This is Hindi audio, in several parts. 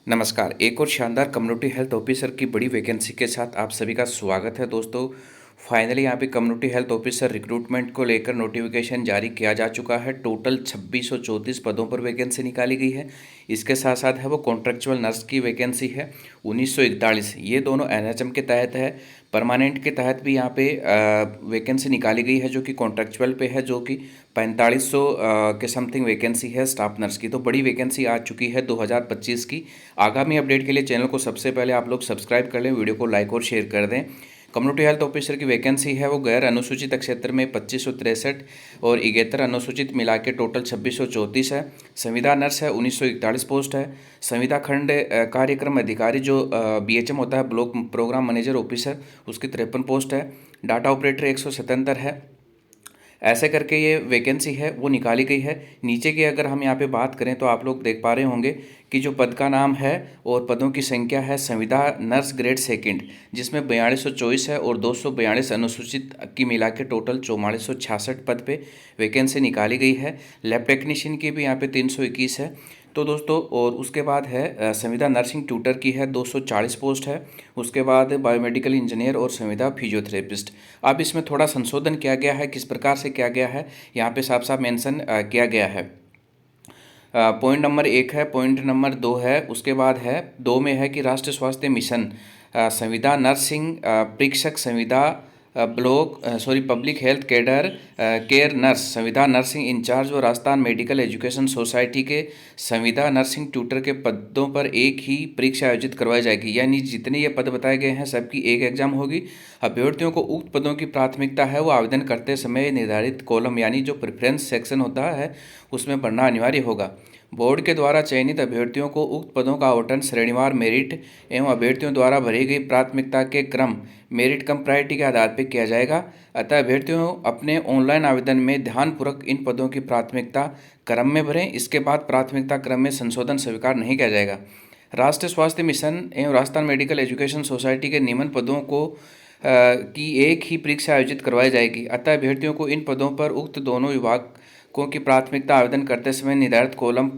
नमस्कार। एक और शानदार कम्युनिटी हेल्थ ऑफिसर की बड़ी वैकेंसी के साथ आप सभी का स्वागत है दोस्तों। फाइनली यहाँ पे कम्युनिटी हेल्थ ऑफिसर रिक्रूटमेंट को लेकर नोटिफिकेशन जारी किया जा चुका है। टोटल 2634 पदों पर वैकेंसी निकाली गई है। इसके साथ साथ है वो कॉन्ट्रेक्चुअल नर्स की वैकेंसी है 1941। ये दोनों एनएचएम के तहत है। परमानेंट के तहत भी यहाँ पे वैकेंसी निकाली गई है जो कि कॉन्ट्रेक्चुअल पे है, जो कि 4500 के समथिंग वैकेंसी है स्टाफ नर्स की। तो बड़ी वैकेंसी आ चुकी है 2025 की। आगामी अपडेट के लिए चैनल को सबसे पहले आप लोग सब्सक्राइब कर लें, वीडियो को लाइक और शेयर कर दें। कम्युनिटी हेल्थ ऑफिसर की वैकेंसी है वो गैर अनुसूचित क्षेत्र में 2563 और इगेतर अनुसूचित मिला के टोटल 2634 है। संविदा नर्स है 1941 पोस्ट है। संविदा खंड कार्यक्रम अधिकारी जो बीएचएम होता है, ब्लॉक प्रोग्राम मैनेजर ऑफिसर, उसकी 53 पोस्ट है। डाटा ऑपरेटर 177 है। ऐसे करके ये वैकेंसी है वो निकाली गई है। नीचे की अगर हम यहाँ पे बात करें तो आप लोग देख पा रहे होंगे कि जो पद का नाम है और पदों की संख्या है संविदा नर्स ग्रेड सेकंड, जिसमें 4224 है और 242 अनुसूचित की मिला के टोटल 4466 पद पे वैकेंसी निकाली गई है। लैब टेक्नीशियन की भी यहाँ पे 321 है। तो दोस्तों और उसके बाद है संविदा नर्सिंग ट्यूटर की है 240 पोस्ट है। उसके बाद बायोमेडिकल इंजीनियर और संविदा फिजियोथेरेपिस्ट। अब इसमें थोड़ा संशोधन किया गया है। किस प्रकार से किया गया है यहाँ पे साफ साफ मेंशन किया गया है। पॉइंट नंबर 1 है, पॉइंट नंबर 2 है, उसके बाद है 2 में है कि राष्ट्रीय स्वास्थ्य मिशन संविदा नर्सिंग प्रेक्षक संविदा पब्लिक हेल्थ केयर नर्स संविदा नर्सिंग इंचार्ज और राजस्थान मेडिकल एजुकेशन सोसाइटी के संविदा नर्सिंग ट्यूटर के पदों पर एक ही परीक्षा आयोजित करवाई जाएगी। यानी जितने ये पद बताए गए हैं सबकी एक एग्जाम होगी। अभ्यर्थियों को उक्त पदों की प्राथमिकता है वो आवेदन करते समय निर्धारित कॉलम यानी जो प्रेफरेंस सेक्शन होता है उसमें भरना अनिवार्य होगा। बोर्ड के द्वारा चयनित अभ्यर्थियों को उक्त पदों का आवंटन श्रेणीवार मेरिट एवं अभ्यर्थियों द्वारा भरी गई प्राथमिकता के क्रम मेरिट कम प्रायोरिटी के आधार पर किया जाएगा। अतः अभ्यर्थियों अपने ऑनलाइन आवेदन में ध्यानपूर्वक इन पदों की प्राथमिकता क्रम में भरें। इसके बाद प्राथमिकता क्रम में संशोधन स्वीकार नहीं किया जाएगा। राष्ट्रीय स्वास्थ्य मिशन एवं राजस्थान मेडिकल एजुकेशन सोसाइटी के निम्न पदों को की एक ही परीक्षा आयोजित करवाई जाएगी। अतः अभ्यर्थियों को इन पदों पर उक्त दोनों विभागों की प्राथमिकता आवेदन करते समय निर्धारित कॉलम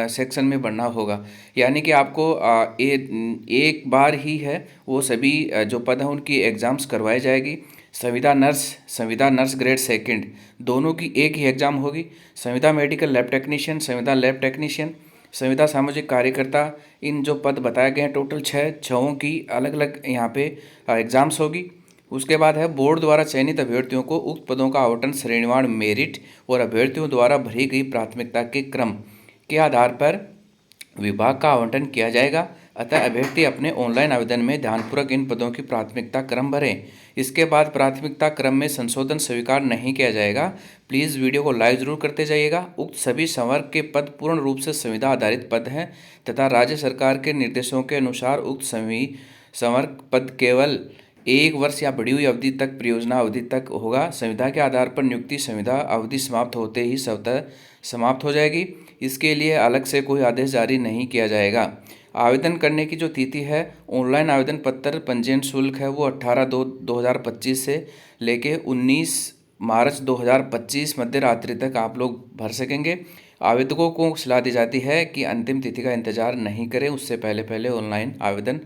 सेक्शन में भरना होगा। यानी कि आपको एक बार ही है वो सभी जो पद हैं उनकी एग्ज़ाम्स करवाई जाएगी। संविदा नर्स ग्रेड सेकंड दोनों की एक ही एग्ज़ाम होगी। संविदा मेडिकल लैब टेक्नीशियन, संविदा लैब टेक्नीशियन, संविदा सामाजिक कार्यकर्ता, इन जो पद बताए गए हैं टोटल छहों की अलग अलग यहाँ पे एग्ज़ाम्स होगी। उसके बाद है बोर्ड द्वारा चयनित अभ्यर्थियों को उक्त पदों का आवंटन श्रेणीवार मेरिट और अभ्यर्थियों द्वारा भरी गई प्राथमिकता के क्रम के आधार पर विभाग का आवंटन किया जाएगा। अतः अभ्यर्थी अपने ऑनलाइन आवेदन में ध्यानपूर्वक इन पदों की प्राथमिकता क्रम भरें। इसके बाद प्राथमिकता क्रम में संशोधन स्वीकार नहीं किया जाएगा। प्लीज़ वीडियो को लाइक जरूर करते जाइएगा। उक्त सभी संवर्ग के पद पूर्ण रूप से संविदा आधारित पद हैं तथा राज्य सरकार के निर्देशों के अनुसार उक्त संवर्ग पद केवल 1 वर्ष या बढ़ी हुई अवधि तक परियोजना अवधि तक होगा। संविदा के आधार पर नियुक्ति संविदा अवधि समाप्त होते ही स्वतः समाप्त हो जाएगी। इसके लिए अलग से कोई आदेश जारी नहीं किया जाएगा। आवेदन करने की जो तिथि है, ऑनलाइन आवेदन पत्र पंजीयन शुल्क है वो 18/2/2025 से लेके 19 मार्च 2025 मध्य रात्रि तक आप लोग भर सकेंगे। आवेदकों को सलाह दी जाती है कि अंतिम तिथि का इंतजार नहीं करें, उससे पहले पहले ऑनलाइन आवेदन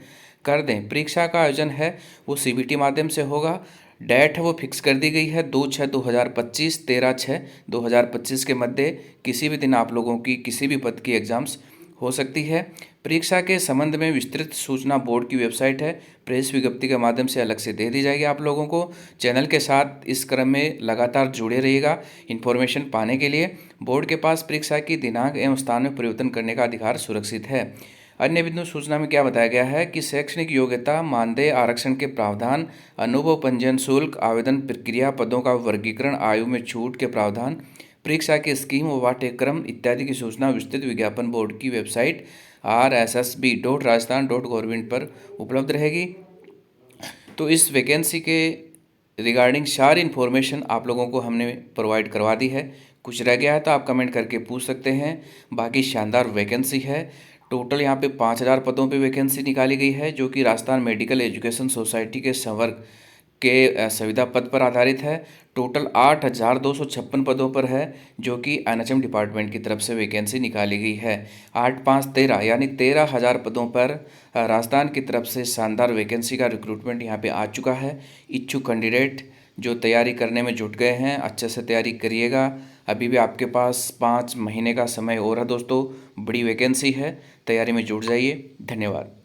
कर दें। परीक्षा का आयोजन है वो सीबीटी माध्यम से होगा। डेट है वो फिक्स कर दी गई है 2/6/2025, 13/6/2025 के मध्य किसी भी दिन आप लोगों की किसी भी पद की एग्ज़ाम्स हो सकती है। परीक्षा के संबंध में विस्तृत सूचना बोर्ड की वेबसाइट है, प्रेस विज्ञप्ति के माध्यम से अलग से दे दी जाएगी आप लोगों को। चैनल के साथ इस क्रम में लगातार जुड़े रहिएगा इन्फॉर्मेशन पाने के लिए। बोर्ड के पास परीक्षा की दिनांक एवं स्थान में परिवर्तन करने का अधिकार सुरक्षित है। अन्य बिंदु सूचना में क्या बताया गया है कि शैक्षणिक योग्यता, मानदेय आरक्षण के प्रावधान, अनुभव पंजीयन शुल्क, आवेदन प्रक्रिया, पदों का वर्गीकरण, आयु में छूट के प्रावधान, परीक्षा के स्कीम व पाठ्यक्रम इत्यादि की सूचना विस्तृत विज्ञापन बोर्ड की वेबसाइट rssb.rajasthan.gov पर उपलब्ध रहेगी। तो इस वैकेंसी के रिगार्डिंग सारी इन्फॉर्मेशन आप लोगों को हमने प्रोवाइड करवा दी है। कुछ रह गया है तो आप कमेंट करके पूछ सकते हैं। बाकी शानदार वैकेंसी है। टोटल यहाँ पे 5000 पदों पे वैकेंसी निकाली गई है जो कि राजस्थान मेडिकल एजुकेशन सोसाइटी के संवर्ग के संविदा पद पर आधारित है। टोटल 8,256 पदों पर है, जो कि एनएचएम डिपार्टमेंट की तरफ से वैकेंसी निकाली गई है। 8-5-13 यानी 13,000 पदों पर राजस्थान की तरफ से शानदार वैकेंसी का रिक्रूटमेंट यहाँ पे आ चुका है। इच्छुक कैंडिडेट जो तैयारी करने में जुट गए हैं, अच्छे से तैयारी करिएगा। अभी भी आपके पास 5 महीने का समय और है दोस्तों, बड़ी वैकेंसी है, तैयारी में जुट जाइए। धन्यवाद।